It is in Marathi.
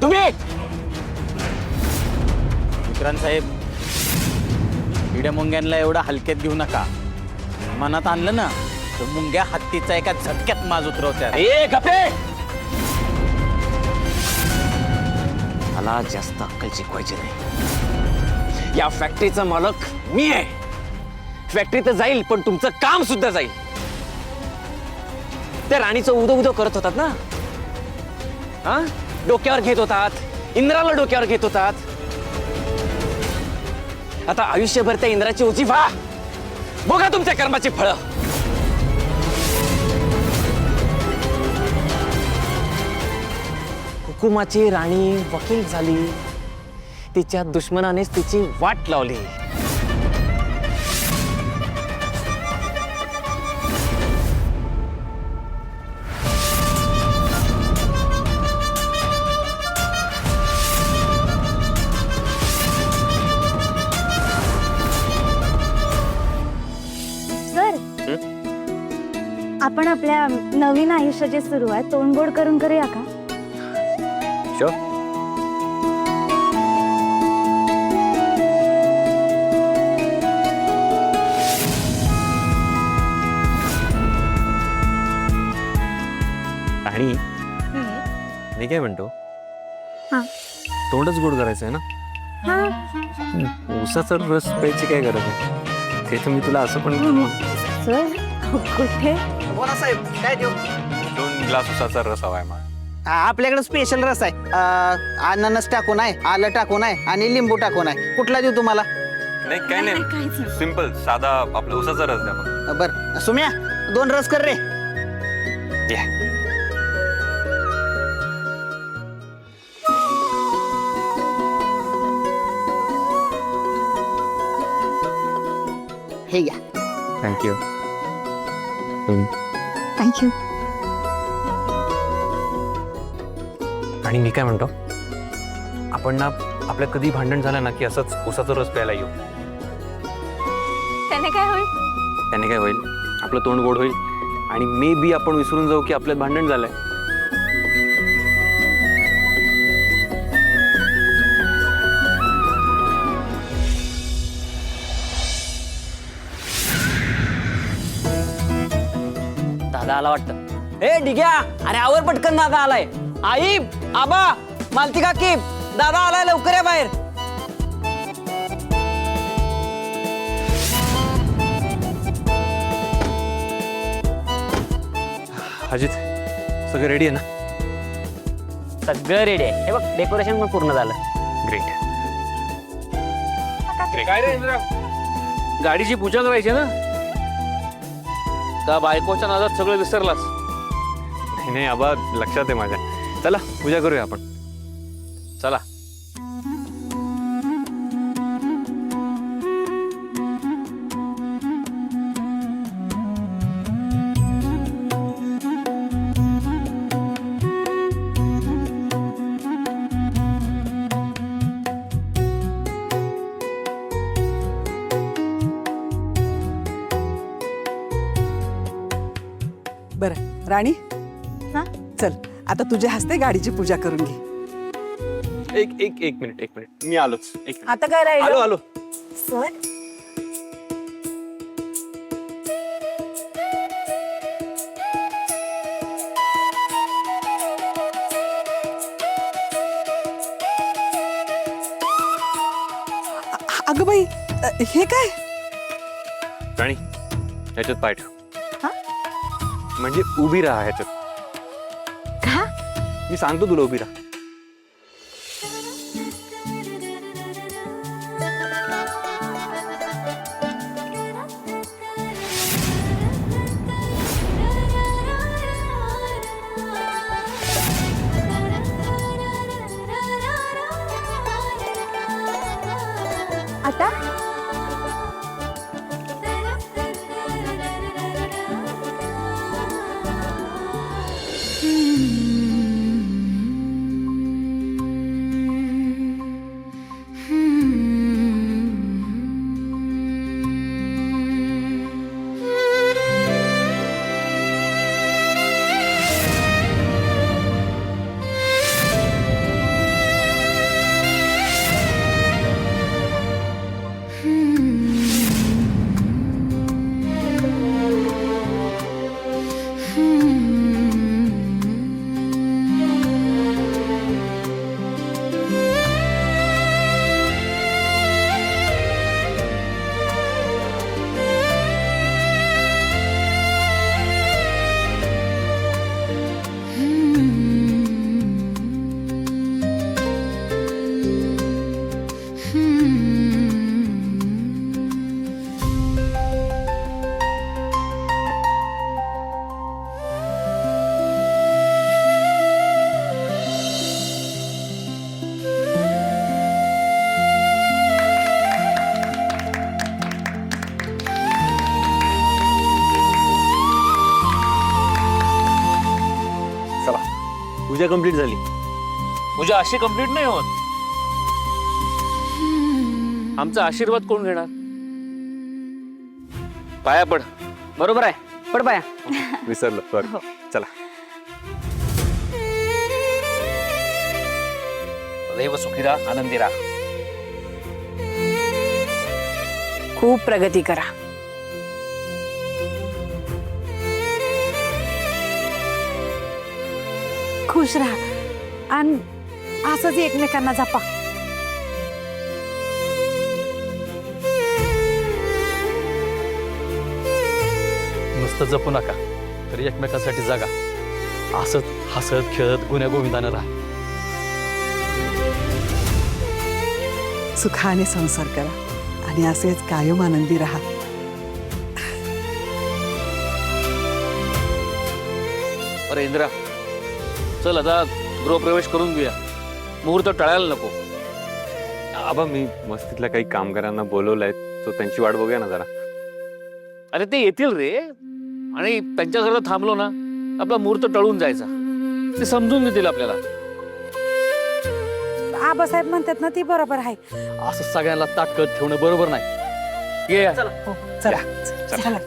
तुम्ही विक्रांत साहेब, किड्या मुंग्यांना एवढा हलक्यात घेऊ नका. मनात आणलं ना तर मुंग्या हत्तीचा एका झटक्यात माज उतरवत्या. ए गप्पे. मला जास्त अक्कल शिकवायची नाही. या फॅक्टरीचा मालक मी आहे. फॅक्टरी तर जाईल पण तुमचं काम सुद्धा जाईल. त्या राणीचं उदो उदो करत होतात ना, हा डोक्यावर घेत होतात, इंद्राला डोक्यावर घेत होतात. आता आयुष्यभर त्या इंद्राची ओझी व्हा. बघा तुमच्या कर्माची फळं. हुकुमाची राणी वकील झाली, तिच्या दुश्मनानेच तिची वाट लावली. आपण आपल्या नवीन आयुष्याची सुरुवात तोंडगोड करून करूया का? शो आणि मी काय म्हणतो, हा. तोंडच गोड करायचंय ना. हा ऊसाचा रस प्यायची काय गरज आहे? ते तर मी तुला असं पण सर, कुठे? बोला साहेब, काय देऊ? 2 ग्लास ऊसाचा रस हवाय मला. आपल्याकडे स्पेशल रस आहे. अननस टाकून आहे, आलं टाकून आहे आणि लिंबू टाकून आहे. कुठला देऊ तुम्हाला? नाही काय नाही, सिंपल साधा आपला ऊसाचा रस द्या मग. बर सुम्या, 2 रस कर रे. हे घ्या. थँक्यू. थँक्यू. आणि मी काय म्हणतो, आपण ना आपल्या कधी भांडण झालं ना की असंच ऊसाचा रस प्यायला येऊ. त्याने काय होईल? त्याने काय होईल, आपलं तोंड गोड होईल आणि मे बी आपण विसरून जाऊ की आपल्यात भांडण झालंय. दादा आला वाटतं. ए डिग्या, अरे आवर पटकन, दादा आलाय. आई, आबा, मालती काकी, दादा आलाय, लवकर या बाहेर. अजित, सगळं रेडी आहे ना? सगळं रेडी आहे. हे बघ, डेकोरेशन पण पूर्ण झालं. ग्रेट. काय रे इंद्रा, गाडीची पूजा करायची ना? का बायकोच्या नादात सगळं विसरलास? नाही नाही आबा, लक्षात आहे माझ्या. चला पूजा करूया आपण. चला. बरं राणी, हा? चल आता तुझ्या हस्ते गाडीची पूजा करून घे. एक मिनिट मी आलोच. आता काय राहिलं? आलो आलो. सर, अगं बाई, हे काय? राणी, ह्याच्यात पाय ठेव. हा? म्हणजे उभी राहा ह्याच्यात. का? मी सांगतो तुला, उभी राहा. आता पूजा कंप्लीट झाली. पूजा अशी कंप्लीट नाही होत. आमचा आशीर्वाद कोण घेणार? पाया पड. बरोबर आहे, पड पाया. विसरलं सॉरी. चला. सदैव सुखी राहा, आनंदी राहा. खूप प्रगती करा. खुश राहा आणि असंच एकमेकांना जपा. नुसतं जपू नका तर एकमेकांसाठी जागा. असंच हसत खेळत गुन्ह्या गोविंदानं राहा. सुखाने संसार करा आणि असेच कायम आनंदी राहा. अरे इंद्रा, चल आता गृहप्रवेश करून घेऊया. मुहूर्त टळायला नको. आबा मी मस्तीतल्या काही कामगारांना बोलवलंय, तो त्यांची वाट बघूया ना जरा. अरे ते येतील रे, आणि त्यांच्या घरात थांबलो ना आपला मुहूर्त टळून जायचा. ते समजून घेतील आपल्याला. आबासाहेब म्हणतात ना ती बरोबर आहे. असं सगळ्यांना ताटकत ठेवणं बरोबर नाही. ये. चला चला.